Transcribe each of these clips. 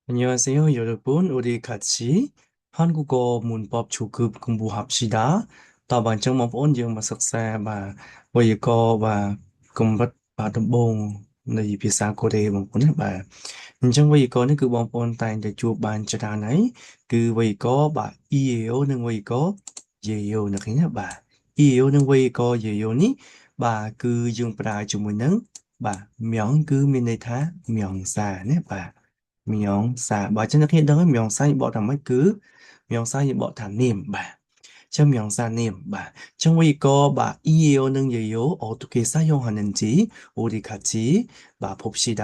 안녕하세요, 여러분. 우리 같이 한국어 문법 조급 공부합시다. 다반정 mong dương mà 식사 và bây giờ và cùng bắt đầu đồng bộในภาษา Korea บางคน và អញ្ចឹង bây giờ នេះគឺបងប្អូនតែងតែជួបបានច្រើនហើយគឺbây giờ បាទ EAO និង bây giờ YAO អ្នកឃើញទេបាទ EAO និង bây giờ YAO នេះបាទគឺយើងប្រើជាមួយនឹងបាទមៀងគឺមានន័យថាមៀងសាណាបាទមៀងសាបើចឹងអ្នកគ្នាដឹងហើយមៀងសាបកថាម៉េចគឺមៀងសាយើងបកថានាមបាទចឹងមៀងសានាមបាទចឹង bây giờ បាទ EAO និង YAO 어떻게 사용하는지 우리 같이 봅시다.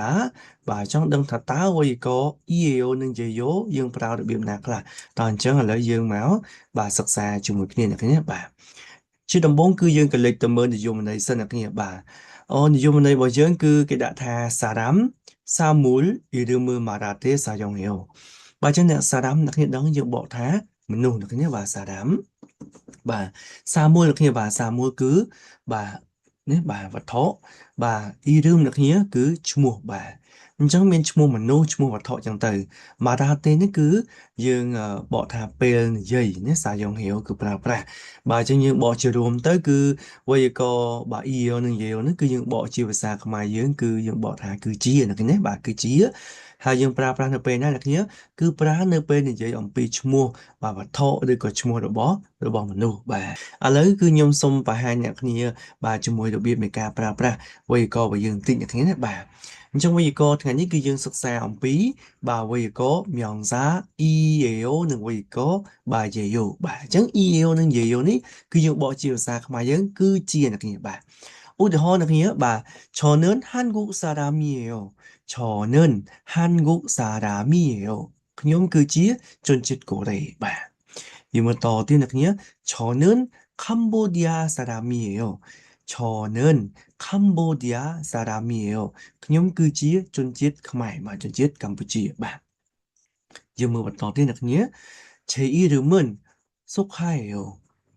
បាទចង់ដឹងថាតើវេយ្យាករណ៍ EAO និង YAO យើងប្រើរបៀបណាខ្លះតើអញ្ចឹងឥឡូវយើងមកបាទសិក្សាជាមួយគ្នាអ្នកគ្នាបាទជាដំបូងគឺយើងក៏លេចទៅមើលនិយមន័យសិនអ្នកគ្នាបាទនិយមន័យរបស់យើងគឺគេដាក់ថាសារ៉ាំសាមូលឬមើលម៉ារ៉ាតេសាយ៉ុងហេវបាទចឹងអ្នកសារ៉ាំអ្នកគ្នាដឹងយើងបកថាមនុស្សអ្នកគ្នាបាទសារ៉ាំបាទសាមូលអ្នកគ្នាបាទសាមូលគឺបាទនេះបាទវត្ថុបាទអ៊ីរឹមអ្នកគ្នាគឺឈ្មោះបាទអញ្ចឹងមានឈ្មោះមនុស្សឈ្មោះវត្ថុអញ្ចឹងទៅម៉ារ៉ាតេនេះគឺយើងបកថាពេលនិយាយណាសាយ៉ុងហេវគឺប្រើប្រាស់បាទអញ្ចឹងយើងបកជារួមទៅគឺវេយ្យាករណ៍បាទ EO និង YAO នេះគឺយើងបកជាភាសាខ្មែរយើងគឺយើងបកថាគឺជាណាគេណាបាទគឺជាហើយយើងប្រើប្រាស់នៅពេលណាអ្នកគ្នាគឺប្រើនៅពេលនិយាយអំពីឈ្មោះបាទវត្ថុឬក៏ឈ្មោះរបស់មនុស្សបាទឥឡូវគឺខ្ញុំសូមបង្ហាញអ្នកគ្នាបាទជាមួយរបៀបនៃការប្រើប្រាស់វេយ្យាករណ៍របស់យើងបន្តិចអ្នកគ្នាណាបាទអញ្ចឹងវេយ្យាករណ៍ថ្ងៃនេះគឺយើងសិក្សាអំពីបាទវេយ្យាករណ៍មៀងសា EAO និងវេយ្យាករណ៍បាទ YAO បាទអញ្ចឹង EAO និង YAO នេះគឺយើងបកជាភាសាខ្មែរយើងគឺជាអ្នកគ្នាបាទឧទាហរណ៍អ្នកគ្នាបាទ저는 한국 사람이에요. 저는 한국 사람이에요. ខ្ញុំគឺជាជនជាតិកូរ៉េបាទយើងមើលតទៀតអ្នកគ្នា저는 캄보디아 사람이에요. 저는 캄보디아 사람이에요. ខ្ញុំគឺជាជនជាតិខ្មែរបាទជនជាតិកម្ពុជាបាទយើងមើលបន្តទៀតអ្នកគ្នា제 이름은 소카예요.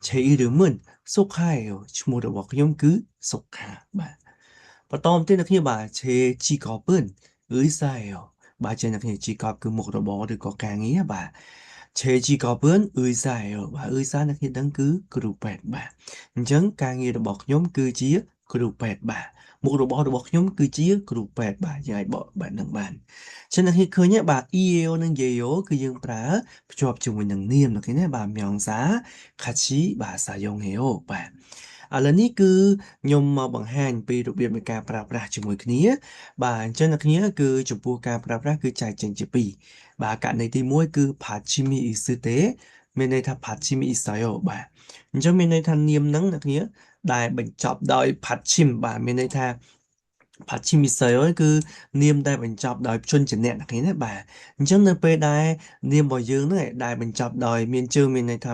제 이름은 소카예요. ឈ្មោះរបស់ខ្ញុំគឺសុខាបាទបន្តទៀតអ្នកគ្នាបាទ제 직업은 의사예요. បាទចេះអ្នកគ្នា직업គឺមុខរបរឬក៏ការងារបាទ제 직업은 의사예요. បាទ의사អ្នកគ្នាដឹងគឺគ្រូពេទ្យបាទអញ្ចឹងការងាររបស់ខ្ញុំគឺជាគ្រូពេទ្យបាទមុខរបររបស់ខ្ញុំគឺជាគ្រូពេទ្យបាទយើងអាចបកបែបហ្នឹងបានចឹងអ្នកគ្នាឃើញទេបាទ EAO និង YAO គឺយើងប្រើភ្ជាប់ជាមួយនឹងនាមអ្នកគ្នាណាបាទមៀងសាខាឈីបាទសាយ៉ុងហេអូបាទឥឡូវនេះគឺខ្ញុំមកបង្ហាញពីរបៀបនៃការប្រើប្រាស់ជាមួយគ្នាបាទអញ្ចឹងអ្នកគ្នាគឺចំពោះការប្រើប្រាស់គឺចែកចេញជាពីរបាទករណីទី1គឺ 받침이 있을 때 មានន័យថា 받침이 있어요 បាទអញ្ចឹងមានន័យថានាមហ្នឹងអ្នកគ្នាដែលបញ្ចប់ដោយ 받침 បាទមានន័យថា 받침 있어요 គឺនាមដែលបញ្ចប់ដោយជនជាអ្នកគ្នាណាបាទអញ្ចឹងនៅពេលដែលនាមរបស់យើងហ្នឹងឯងដែលបញ្ចប់ដោយមានជើងមានន័យថា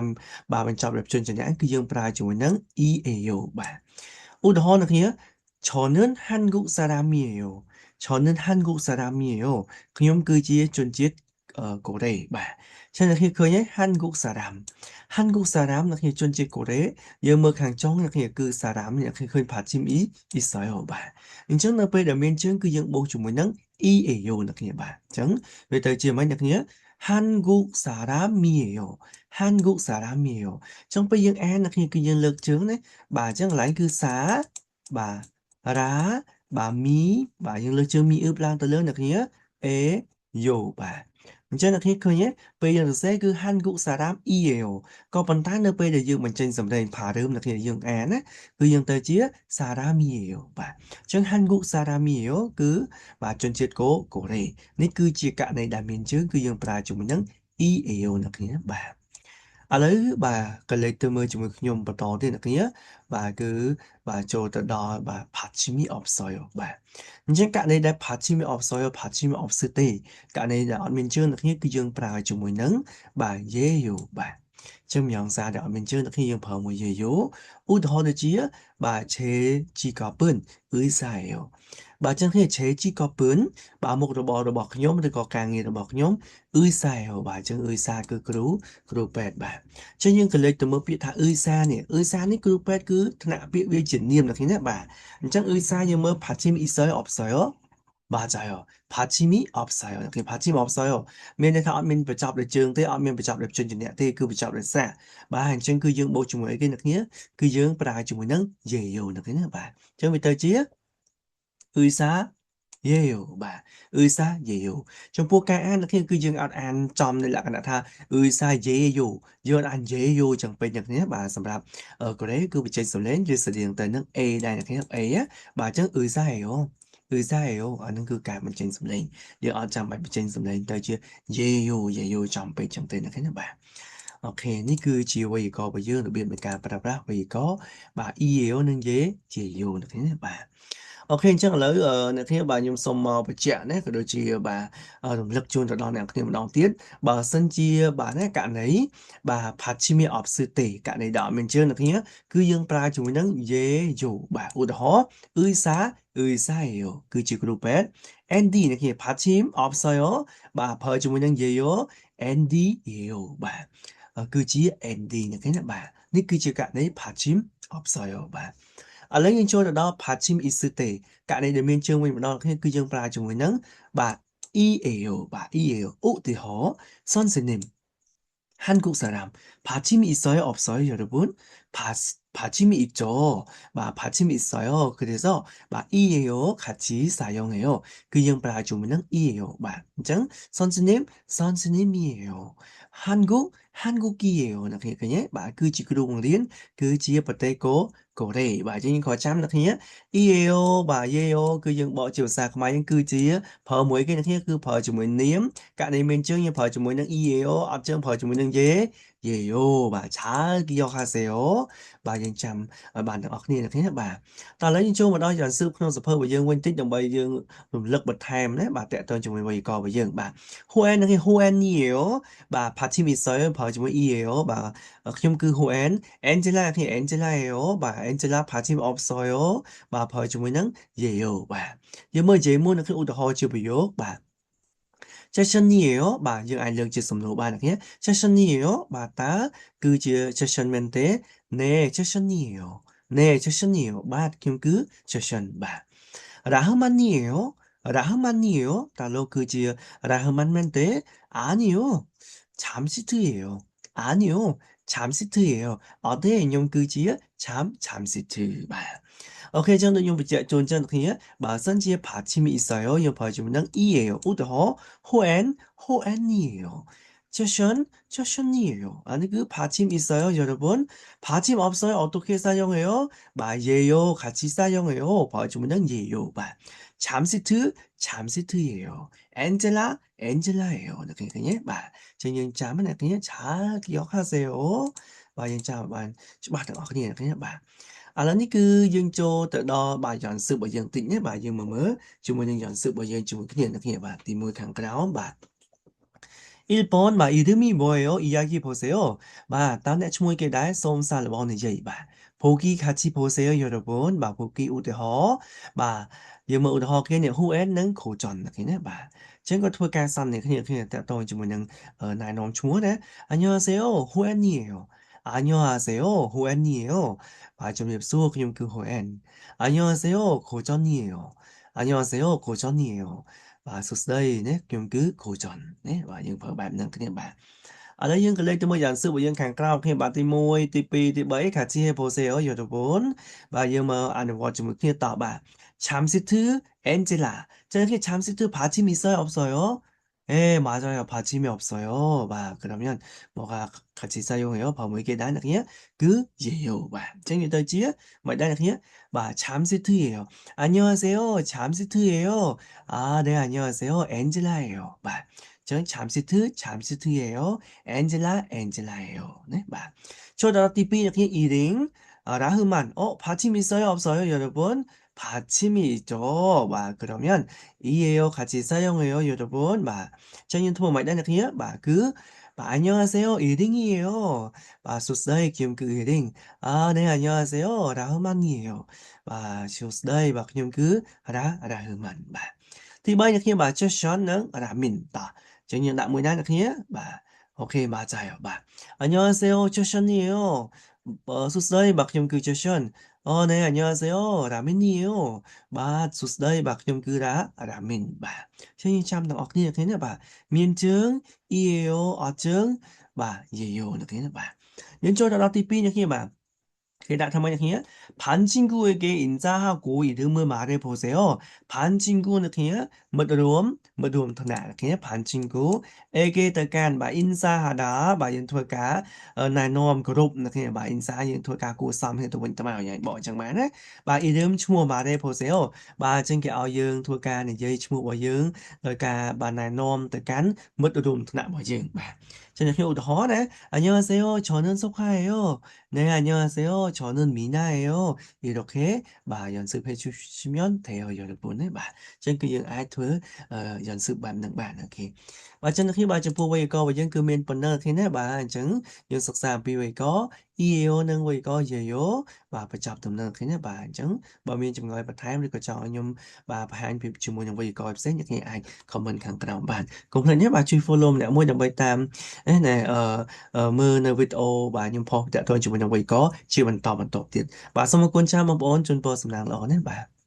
បាទបញ្ចប់ដោយជនជាអ្នកគឺយើងប្រើជាមួយនឹង EAO បាទឧទាហរណ៍អ្នកគ្នា저는 한국 사람이에요. 저는 한국 사람이에요. ខ្ញុំគឺជាជនជាតិកូរ៉េបាទចឹងអ្នកគ្នាឃើញហើយ 한국 사람 한국 사람 អ្នកគ្នាជនជាតិកូរ៉េយើងមើលខាងចុងអ្នកគ្នាគឺ 사람 អ្នកគ្នាឃើញ 받침 있어요 បាទអញ្ចឹងនៅពេលដែលមានជើងគឺយើងបូកជាមួយនឹង EAO អ្នកគ្នាបាទអញ្ចឹងវាទៅជាម៉េចអ្នកគ្នា 한국 사람이에요. 한국 사람이에요. អញ្ចឹងពេលយើងអានអ្នកគ្នាគឺយើងលើកជើងណាបាទអញ្ចឹងកន្លែងគឺសាបាទរ៉ាបាទមីបាទយើងលើកជើងមីអឺបឡើងទៅលើអ្នកគ្នាអេយ៉ូបាទអញ្ចឹងអ្នកគ្នាឃើញទេពេលយើងសរសេរគឺ 한국 사람이에요 ក៏ប៉ុន្តែនៅពេលដែលយើងបញ្ចេញសម្លេងផារឹមអ្នកគ្នាយើងអានណាគឺយើងទៅជា 사람이에요 បាទអញ្ចឹង 한국 사람이에요 គឺបាទជនជាតិកូរ៉េនេះគឺជាករណីដែលមានជើងគឺយើងប្រើជាមួយនឹង EAO អ្នកគ្នាបាទឥឡូវបាទក៏លេខទៅមើលជាមួយខ្ញុំបន្តទៀតអ្នកគ្នាបាទគឺបាទចូលទៅដល់បាទ 받침이 없어요 បាទអញ្ចឹងករណីដែល 받침이 없어요 받침이 없을 때ករណីដែលអត់មានជើងអ្នកគ្នាគឺយើងប្រើជាមួយនឹងបាទ 예요 បាទចឹងម្យ៉ាងសារដែលអត់មានជើងអ្នកគ្នាយើងប្រើមួយ 예요 ឧទាហរណ៍ដូចជាបាទ 제 직업은 의사예요 បាទចឹងគ្នា 제 직업은 បាទមុខរបររបស់ខ្ញុំឬក៏ការងាររបស់ខ្ញុំ 의사예요 បាទចឹង 의사 គឺគ្រូពេទ្យបាទចឹងយើងក៏លេខទៅមើលពាក្យថា 의사 នេះ 의사 នេះគ្រូពេទ្យគឺថ្នាក់ពាក្យវាជានាមអ្នកគ្នាណាបាទអញ្ចឹង 의사 យើងមើល 받침 있어요 없어요 맞아요. 받침이 없어요. 이렇게 받침 없어요.មានន័យថា អត់មានបញ្ចប់ដោយជើងទេ អត់មានបញ្ចប់ដោយព្យញ្ជនៈទេ គឺបញ្ចប់ដោយសៈ បាទអញ្ចឹងគឺយើងបូកជាមួយអីគេអ្នកគ្នា គឺយើងប្រើជាមួយនឹង "យាយ" អ្នកគ្នាណាបាទអញ្ចឹងវាទៅជា "អ៊ឺសាយាយ" បាទ "អ៊ឺសាយាយ" ចំពោះការអានអ្នកគ្នាគឺយើងអត់អានចំในលក្ខណៈថា "អ៊ឺសាយាយ" យើងអត់អាន "យាយ" ចឹងពេកអ្នកគ្នាបាទសម្រាប់កូរ៉េគឺបញ្ចេញសំឡេងវាស្រដៀងទៅនឹង A ដែរអ្នកគ្នា A ណាបាទអញ្ចឹង "អ៊ឺសាហេយ៉ូ" អ៊ឺសាហេយ៉ូអាហ្នឹងគឺការបញ្ចេញសំឡេងយើងអត់ចាំបាច់បញ្ចេញសំឡេងទៅជា "យាយ" យាយៗចំពេកចឹងទេអ្នកគ្នាណាបាទអូខេនេះគឺជាវេយ្យាករណ៍របស់យើងរបៀបនៃការប្រើប្រាស់វេយ្យាករណ៍បាទ EAO និង YEYO អ្នកគ្នាណាបាទអូខេអញ្ចឹងឥឡូវអ្នកគ្នាបាទខ្ញុំសូមមកបញ្ជាក់ណាក៏ដូចជាបាទរំលឹកជូនទៅដល់អ្នកគ្នាម្ដងទៀតបើសិនជាបាទណាករណីបាទ Pachimi Opposite ទេករណីដែលអត់មានជើងអ្នកគ្នាគឺយើងប្រើជាមួយនឹង YEYO បាទឧទាហរណ៍ 의사 의사예요 គឺជាគ្រូពេទ្យ ND អ្នកគ្នា Pachim 없어요 បាទប្រើជាមួយនឹង YEYO ND예요 បាទគឺជា ND អ្នកគ្នាណាបាទនេះគឺជាករណី Pachim 없어요 បាទឥឡូវយើងចូលទៅដល់ Pachim Isute ករណីដែលមានជើងវិញម្ដងគ្នាគឺយើងប្រើជាមួយនឹងបាទ EAO បាទ EAO ឧទាហរណ៍ 선생님 한국 사람 받침이 있어요? 없어요, 여러분? 받침이 있죠. 받침이 있어요. 그래서 이에요 같이 사용해요. 그냥 봐주면은 이에요. 정 선생님, 선생님이에요. 한국이에요. 그냥 그 지그로 liên 그 지에 bật cô cổ rể nhưng có chăm là thế 이에요 예요 그 dương bỏ chiều xa của máy cứ chia phở mỗi cái này cứ phở chỉ mới nếm cả này mình chưa như phở chỉ mới năng 이에요 앞전 phở chỉ mới năng 예요 잘 기억하세요 dương chăm bạn đọc này là thế này ta lấy những chỗ mà đó dàn sư không sập với dương quên tích đồng bay dương lực bật thèm đấy tẹt tên chúng mình bày cò với dương 호엔 cái 호엔이에요 받침 있어요 phở chỉ mới 이에요ខ្ញុំគឺ 호엔 엔젤라 thì 엔젤라예요 엔젤라 받침 없어요 phởជាមួយនឹង 예요 យើងមើលនិយាយមុនគឺឧទាហរណ៍ជាប្រយោគSession이에요 យើងអាចលើកជាសំណួរបានអ្នកគ្នា Session이에요 តើគឺជា session មែនទេណែ Session이에요 ណែ Session이에요 ខ្ញុំគឺ session 라흐만이에요 라흐만이에요 តើលោកគឺជា 라흐만 មែនទេ 아니요 잠시트예요 아니요 잠시트예요 네ខ្ញុំគឺជា 잠시트 오케이 저는 용 존전 그냥 마선지에 받침이 있어요. 이 받침은 이에요. 우더 호엔이에요. 저션이에요. 아니 그 받침 있어요, 여러분. 받침 없어요. 어떻게 사용해요? 예요. 같이 사용해요. 받침은 예요. 잠시트예요. 엔젤라예요. 이렇게 그냥 저는 잠은 그냥 잘 기억하세요. 잠만 그냥នេះគឺយើងចូលទៅដល់យន្តស៊ើបរបស់យើងតិចណាយើងមើលជាមួយនឹងយន្តស៊ើបរបស់យើងជាមួយគ្នាទី1ខាងក្រោម1번 이름이 뭐예요? 이야기 보세요. 다음에ឈ្មោះគេដែរសូមសាររបស់និយាយ보기 같이 보세요, 여러분. 보기 우대허.យើងមើលឧទាហរណ៍គេនេះ who and និង 고전 គេណាចឹងក៏ធ្វើការសំនេះគ្នាតទៅជាមួយនឹងណែនាំឈ្មោះណា 안녕하세요, 호엔이에요. 안녕하세요, 호엔이에요.ជំរាបសួរខ្ញុំគឺ 호엔. 안녕하세요, 고전이에요. 안녕하세요, 고전이에요. សួស្តីណាខ្ញុំគឺ 고전 ណាយើងប្រើបែបហ្នឹងគ្នាឥឡូវយើងក៏លេខទៅមើលយ៉ាងស៊ើបរបស់យើងខាងក្រោមគ្នាទី1ទី2ទី3 같이 해보세요 여러분 យើងមកអនុវត្តជាមួយគ្នាត잠시트 엔젤라 이렇게 잠시트 받침이 있어요 없어요? 예 맞아요 받침이 없어요 그러면 뭐가 같이 사용해요 뭐게 나는 그냥 그 예요 정리 되지 나는 그냥 잠시트예요 안녕하세요 잠시트예요 네 안녕하세요 엔젤라예요 저는 잠시트예요 엔젤라예요 네 저도 TP 이렇게 이링 라흐만 받침 있어요 없어요 여러분 받침이 있죠 그러면 이에요 같이 사용해요 여러분 trong 유튜브 많이 다니세요 안녕하세요 이링이에요 소스다이 기욤 그 이링 네 안녕하세요 라흐만이에요 소스다이 기욤 그 라흐만 thì bây giờ khi session은 라민다 정리 나 뭐냐 kia ok 맞아요 안녕하세요 session이에요 수스다이 박염 저션. 네, 안녕하세요. 라멘이에요. 수스다이 박염 라멘. 생일 참 당 ọc thế nào miên trướng, yêu, ở trướng, 예요, được thế nào những chỗ đó TP như khi 게다가 뭐냐 반 친구에게 인사하고 이름을 말해 보세요. 반 친구는 그냥 mật đốm thôi nè 그냥 반 친구에게 tới 인사하다 những thôi cả này nom group là 그냥 인사 những thôi cả của xong thì tụi mình tao bảo vậy bỏ chẳng bán á 이름ឈ្មោះ 말해 보세요. trên cái áo dương thôi cả này dâyឈ្មោះរបស់យើងដោយការណែនាំទៅកាន់មិត្តរួមថ្នាក់របស់យើងចឹងខ្ញុំឧទាហរណ៍ណា안녕하세요. 저는 소카예요. 네, 안녕하세요. 저는 미나예요. 이렇게 연습해 주시면 돼요, 여러분의 trên cái những ai thứ 연습 받는 bạn 이렇게 trên khi bạn chụp với có và dân comment partner thế này bạn chứng những sắc sảo bị có yêu nâng với có dễ phải chụp tầm nâng thế này bạn chứng bao miền chụp ngồi bật thái được có chọn nhưng phải hành việc chụp một những với có sẽ những ngày ai comment khẳng trọng bạn cũng là nhé bạn truy follow để mua đồng bài tam này mưa nơi video bạn nhưng pop đã thôi chụp một những với có chưaបន្តទៀតបាទសូមអរគុណចាស់បងប្អូនជូនពរសំណាងល្អណាស់បាទ